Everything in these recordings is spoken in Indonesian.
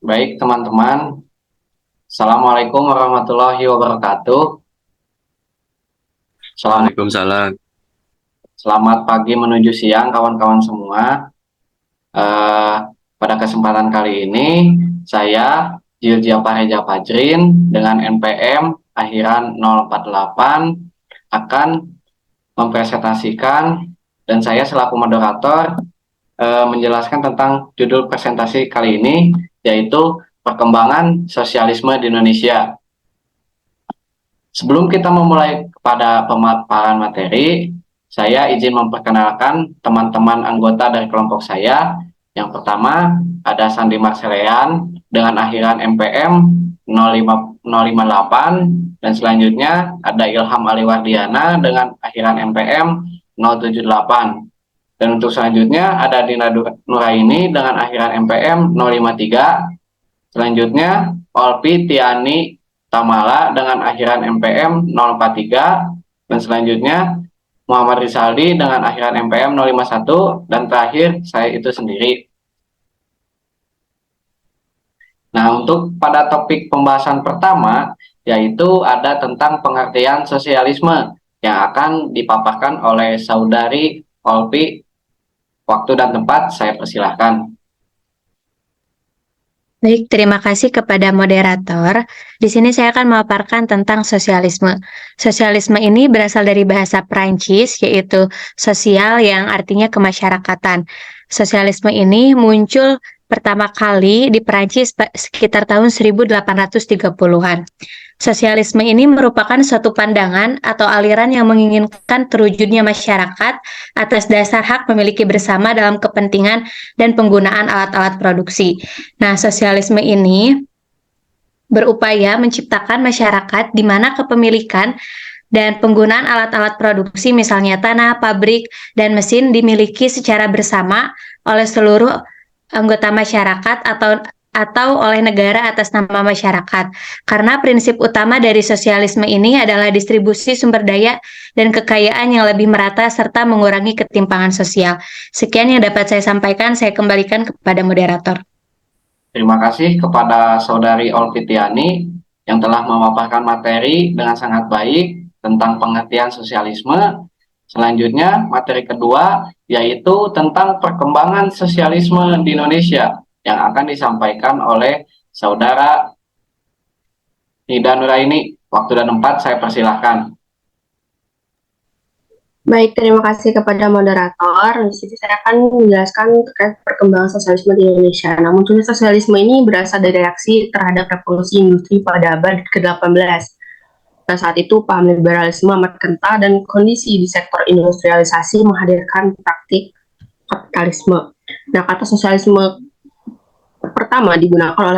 Baik, teman-teman. Assalamualaikum warahmatullahi wabarakatuh. Selamat, Waalaikumsalam. selamat pagi menuju siang, kawan-kawan semua. Eh, Pada kesempatan kali ini, saya Jirja Pareja Fajrin dengan NPM akhiran 048 akan mempresentasikan dan saya selaku moderator menjelaskan tentang judul presentasi kali ini, yaitu perkembangan sosialisme di Indonesia. Sebelum kita memulai kepada pemaparan materi, saya izin memperkenalkan teman-teman anggota dari kelompok saya. Yang pertama ada Sandi Marselean dengan akhiran MPM 058 dan selanjutnya ada Ilham Aliwardiana dengan akhiran MPM 078. Dan untuk selanjutnya ada Dina Nuraini dengan akhiran MPM 053. Selanjutnya Olpi Tiani Tamala dengan akhiran MPM 043 dan selanjutnya Muhammad Rizaldi dengan akhiran MPM 051 dan terakhir saya itu sendiri. Nah, untuk pada topik pembahasan pertama yaitu ada tentang pengertian sosialisme yang akan dipaparkan oleh saudari Olpi. Waktu dan tempat saya persilahkan. Baik, terima kasih kepada moderator. Di sini saya akan memaparkan tentang sosialisme. Sosialisme ini berasal dari bahasa Prancis, yaitu sosial yang artinya kemasyarakatan. Sosialisme ini muncul pertama kali di Prancis sekitar tahun 1830-an. Sosialisme ini merupakan suatu pandangan atau aliran yang menginginkan terwujudnya masyarakat atas dasar hak memiliki bersama dalam kepentingan dan penggunaan alat-alat produksi. Nah, sosialisme ini berupaya menciptakan masyarakat di mana kepemilikan dan penggunaan alat-alat produksi misalnya tanah, pabrik, dan mesin dimiliki secara bersama oleh seluruh anggota masyarakat atau oleh negara atas nama masyarakat. Karena prinsip utama dari sosialisme ini adalah distribusi sumber daya dan kekayaan yang lebih merata serta mengurangi ketimpangan sosial. Sekian yang dapat saya sampaikan, saya kembalikan kepada moderator. Terima kasih kepada saudari Olfitiani yang telah memaparkan materi dengan sangat baik tentang pengertian sosialisme. Selanjutnya, materi kedua yaitu tentang perkembangan sosialisme di Indonesia yang akan disampaikan oleh saudara Nida Nuraini. Waktu dan tempat saya persilahkan. Baik, terima kasih kepada moderator. Di sini saya akan menjelaskan terkait perkembangan sosialisme di Indonesia. Nah, munculnya sosialisme ini berasal dari reaksi terhadap revolusi industri pada abad ke-18. Nah, saat itu paham liberalisme amat kental dan kondisi di sektor industrialisasi menghadirkan praktik kapitalisme. Nah, kata sosialisme pertama digunakan oleh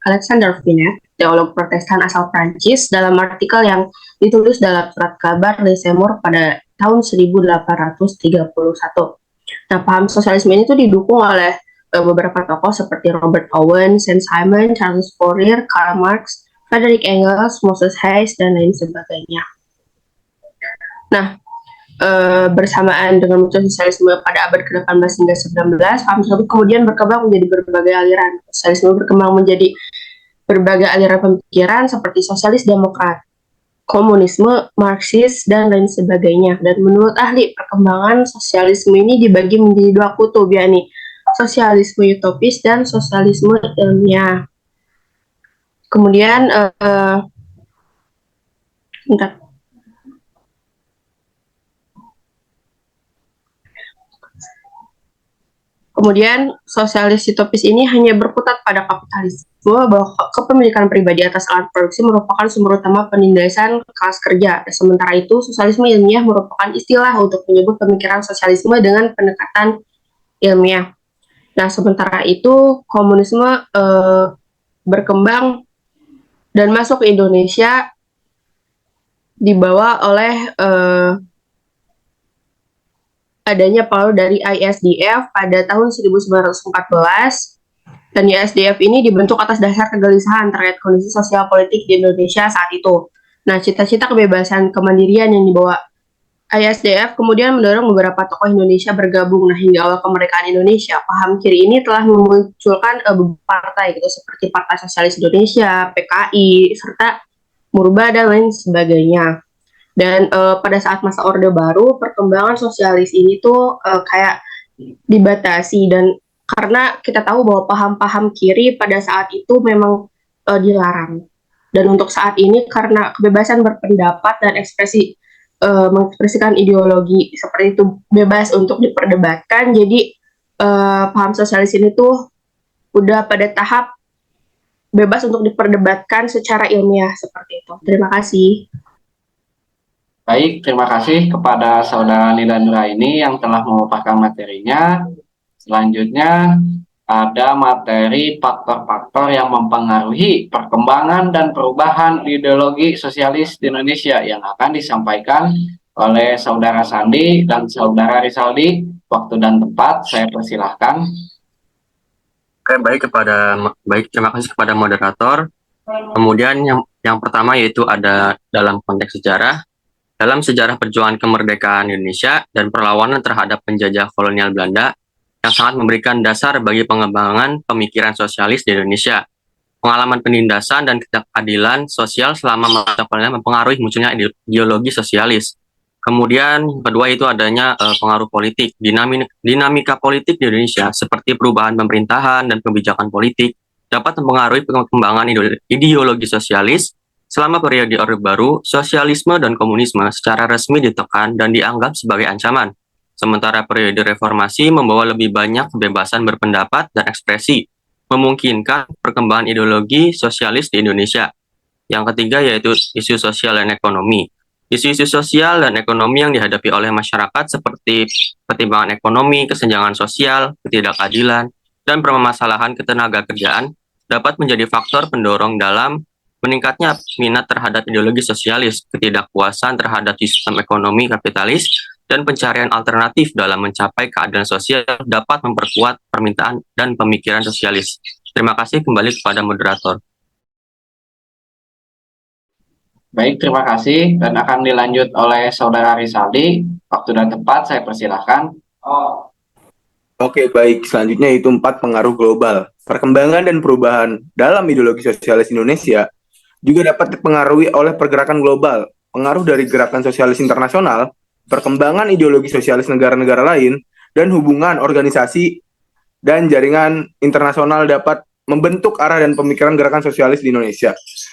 Alexander Vinet, teolog Protestan asal Prancis, dalam artikel yang ditulis dalam surat kabar Le Semur pada tahun 1831. Nah, paham sosialisme ini tuh didukung oleh beberapa tokoh seperti Robert Owen, Saint-Simon, Charles Fourier, Karl Marx, Frederick Engels, Moses Hayes, dan lain sebagainya. Nah, bersamaan dengan muncul sosialisme pada abad ke-18 hingga 19, paham tersebut kemudian berkembang menjadi berbagai aliran. Sosialisme berkembang menjadi berbagai aliran pemikiran seperti sosialis demokrat, komunisme, marxis, dan lain sebagainya. Dan menurut ahli, perkembangan sosialisme ini dibagi menjadi dua kutub, yakni sosialisme utopis dan sosialisme ilmiah. Kemudian, Kemudian, sosialis utopis ini hanya berkutat pada kapitalisme, bahwa kepemilikan pribadi atas alat produksi merupakan sumber utama penindasan kelas kerja. Sementara itu, sosialisme ilmiah merupakan istilah untuk menyebut pemikiran sosialisme dengan pendekatan ilmiah. Nah, sementara itu, komunisme berkembang dan masuk ke Indonesia dibawa oleh adanya pengaruh dari ISDF pada tahun 1914, dan ISDF ini dibentuk atas dasar kegelisahan terkait kondisi sosial politik di Indonesia saat itu. Nah, cita-cita kebebasan kemandirian yang dibawa ISDF kemudian mendorong beberapa tokoh Indonesia bergabung. Nah, hingga awal kemerdekaan Indonesia, paham kiri ini telah memunculkan beberapa partai gitu, seperti Partai Sosialis Indonesia, PKI, serta Murba dan lain sebagainya. Dan pada saat masa Orde Baru, perkembangan sosialis ini tuh kayak dibatasi, dan karena kita tahu bahwa paham-paham kiri pada saat itu memang dilarang. Dan untuk saat ini karena kebebasan berpendapat dan mengekspresikan ideologi seperti itu bebas untuk diperdebatkan, jadi paham sosialis ini tuh udah pada tahap bebas untuk diperdebatkan secara ilmiah seperti itu. Terima kasih. Baik, terima kasih kepada Saudara Nida Nuraini yang telah memaparkan materinya. Selanjutnya ada materi faktor-faktor yang mempengaruhi perkembangan dan perubahan ideologi sosialis di Indonesia yang akan disampaikan oleh Saudara Sandi dan Saudara Rizaldi. Waktu dan tempat saya persilahkan. Oke, terima kasih kepada moderator. Kemudian yang pertama yaitu ada dalam konteks sejarah. Dalam sejarah perjuangan kemerdekaan Indonesia dan perlawanan terhadap penjajah kolonial Belanda yang sangat memberikan dasar bagi pengembangan pemikiran sosialis di Indonesia. Pengalaman penindasan dan ketidakadilan sosial selama masa kolonial mempengaruhi munculnya ideologi sosialis. Kemudian kedua itu adanya pengaruh politik. Dinamika politik di Indonesia seperti perubahan pemerintahan dan kebijakan politik dapat mempengaruhi perkembangan ideologi sosialis. Selama periode Orde Baru, sosialisme dan komunisme secara resmi ditekan dan dianggap sebagai ancaman. Sementara periode reformasi membawa lebih banyak kebebasan berpendapat dan ekspresi, memungkinkan perkembangan ideologi sosialis di Indonesia. Yang ketiga yaitu isu sosial dan ekonomi. Isu-isu sosial dan ekonomi yang dihadapi oleh masyarakat seperti pertimbangan ekonomi, kesenjangan sosial, ketidakadilan, dan permasalahan ketenagakerjaan dapat menjadi faktor pendorong dalam meningkatnya minat terhadap ideologi sosialis, ketidakpuasan terhadap sistem ekonomi kapitalis, dan pencarian alternatif dalam mencapai keadilan sosial dapat memperkuat permintaan dan pemikiran sosialis. Terima kasih, kembali kepada moderator. Baik, terima kasih dan akan dilanjut oleh Saudara Rizaldi. Waktu dan tempat saya persilahkan. Oke, baik. Selanjutnya itu 4 pengaruh global. Perkembangan dan perubahan dalam ideologi sosialis Indonesia juga dapat dipengaruhi oleh pergerakan global, pengaruh dari gerakan sosialis internasional, perkembangan ideologi sosialis negara-negara lain, dan hubungan organisasi dan jaringan internasional dapat membentuk arah dan pemikiran gerakan sosialis di Indonesia.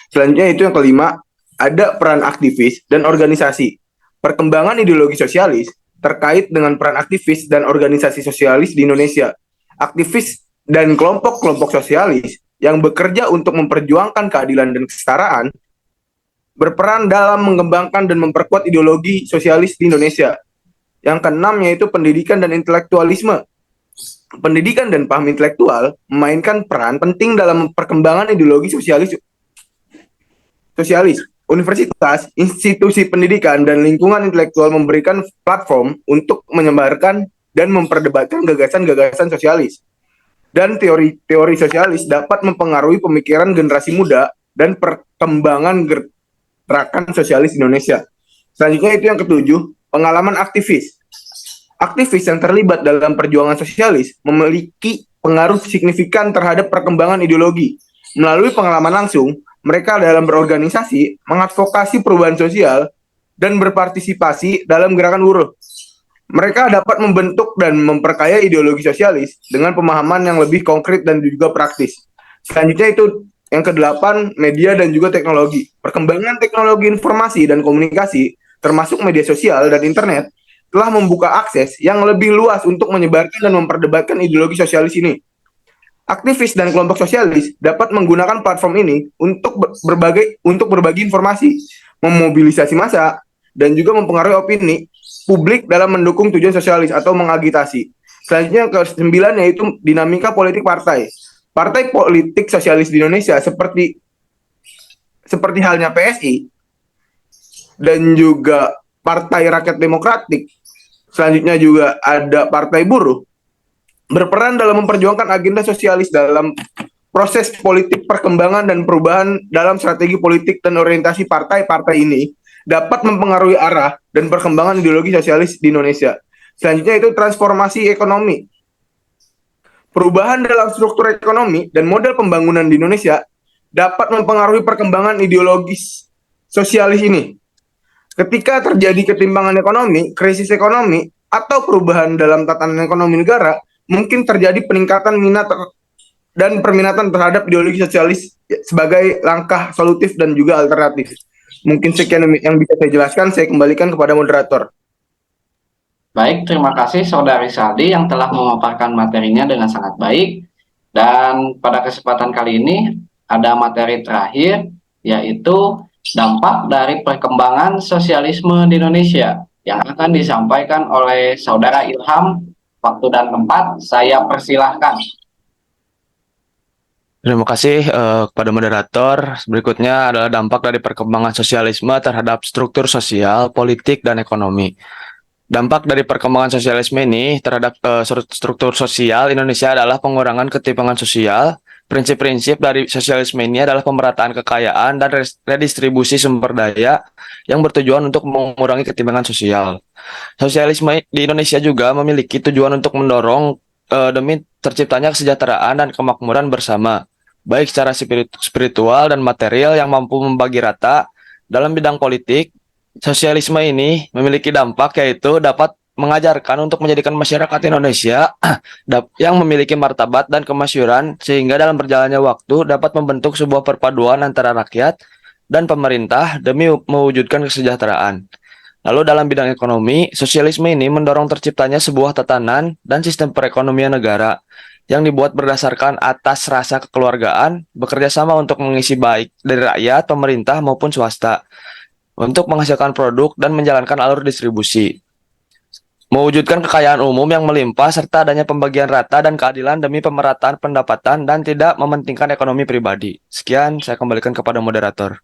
Selanjutnya itu yang kelima, ada peran aktivis dan organisasi. Perkembangan ideologi sosialis terkait dengan peran aktivis dan organisasi sosialis di Indonesia. Aktivis dan kelompok-kelompok sosialis yang bekerja untuk memperjuangkan keadilan dan kesetaraan berperan dalam mengembangkan dan memperkuat ideologi sosialis di Indonesia. Yang keenam yaitu pendidikan dan intelektualisme. Pendidikan dan paham intelektual memainkan peran penting dalam perkembangan ideologi sosialis. Universitas, institusi pendidikan, dan lingkungan intelektual memberikan platform untuk menyebarkan dan memperdebatkan gagasan-gagasan sosialis. Dan teori-teori sosialis dapat mempengaruhi pemikiran generasi muda dan perkembangan gerakan sosialis Indonesia. Selanjutnya itu yang ketujuh, pengalaman aktivis. Aktivis yang terlibat dalam perjuangan sosialis memiliki pengaruh signifikan terhadap perkembangan ideologi. Melalui pengalaman langsung, mereka dalam berorganisasi, mengadvokasi perubahan sosial, dan berpartisipasi dalam gerakan buruh. Mereka dapat membentuk dan memperkaya ideologi sosialis dengan pemahaman yang lebih konkret dan juga praktis. Selanjutnya itu yang kedelapan, media dan juga teknologi. Perkembangan teknologi informasi dan komunikasi, termasuk media sosial dan internet, telah membuka akses yang lebih luas untuk menyebarkan dan memperdebatkan ideologi sosialis ini. Aktivis dan kelompok sosialis dapat menggunakan platform ini untuk berbagi informasi, memobilisasi massa, dan juga mempengaruhi opini publik dalam mendukung tujuan sosialis atau mengagitasi. Selanjutnya ke-9 yaitu dinamika politik partai. Partai politik sosialis di Indonesia seperti halnya PSI dan juga Partai Rakyat Demokratik. Selanjutnya juga ada Partai Buruh berperan dalam memperjuangkan agenda sosialis dalam proses politik perkembangan dan perubahan dalam strategi politik dan orientasi partai-partai ini dapat mempengaruhi arah dan perkembangan ideologi sosialis di Indonesia. Selanjutnya itu transformasi ekonomi. Perubahan dalam struktur ekonomi dan model pembangunan di Indonesia dapat mempengaruhi perkembangan ideologis sosialis ini. Ketika terjadi ketimpangan ekonomi, krisis ekonomi, atau perubahan dalam tatanan ekonomi negara, mungkin terjadi peningkatan minat dan perminatan terhadap ideologi sosialis sebagai langkah solutif dan juga alternatif. Mungkin sekian yang bisa saya jelaskan, saya kembalikan kepada moderator. Baik, terima kasih Saudari Saldi yang telah memaparkan materinya dengan sangat baik. Dan pada kesempatan kali ini ada materi terakhir, yaitu dampak dari perkembangan sosialisme di Indonesia yang akan disampaikan oleh Saudara Ilham. Waktu dan tempat saya persilahkan. Terima kasih kepada moderator. Berikutnya adalah dampak dari perkembangan sosialisme terhadap struktur sosial, politik, dan ekonomi. Dampak dari perkembangan sosialisme ini terhadap struktur sosial Indonesia adalah pengurangan ketimpangan sosial. Prinsip-prinsip dari sosialisme ini adalah pemerataan kekayaan dan redistribusi sumber daya yang bertujuan untuk mengurangi ketimpangan sosial. Sosialisme di Indonesia juga memiliki tujuan untuk mendorong demi terciptanya kesejahteraan dan kemakmuran bersama, baik secara spiritual dan material yang mampu membagi rata. Dalam bidang politik, sosialisme ini memiliki dampak yaitu dapat mengajarkan untuk menjadikan masyarakat Indonesia yang memiliki martabat dan kemasyuran sehingga dalam berjalannya waktu dapat membentuk sebuah perpaduan antara rakyat dan pemerintah demi mewujudkan kesejahteraan. Lalu dalam bidang ekonomi, sosialisme ini mendorong terciptanya sebuah tatanan dan sistem perekonomian negara yang dibuat berdasarkan atas rasa kekeluargaan, bekerja sama untuk mengisi baik dari rakyat, pemerintah maupun swasta, untuk menghasilkan produk dan menjalankan alur distribusi. Mewujudkan kekayaan umum yang melimpah serta adanya pembagian rata dan keadilan demi pemerataan pendapatan dan tidak mementingkan ekonomi pribadi. Sekian, saya kembalikan kepada moderator.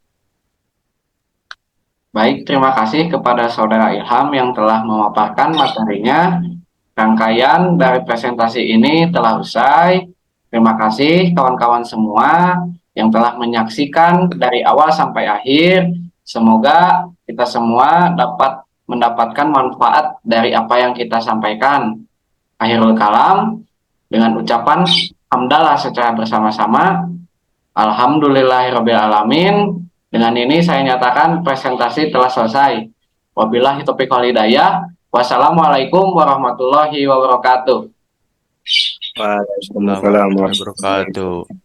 Baik, terima kasih kepada Saudara Ilham yang telah memaparkan materinya. Rangkaian dari presentasi ini telah usai. Terima kasih kawan-kawan semua yang telah menyaksikan dari awal sampai akhir. Semoga kita semua dapat mendapatkan manfaat dari apa yang kita sampaikan. Akhirul kalam, dengan ucapan hamdalah secara bersama-sama. Alhamdulillahirabbil alamin. Dengan ini saya nyatakan presentasi telah selesai. Wabillahi taufiq wal hidayah. Wassalamualaikum warahmatullahi wabarakatuh. Waalaikumsalam warahmatullahi wabarakatuh.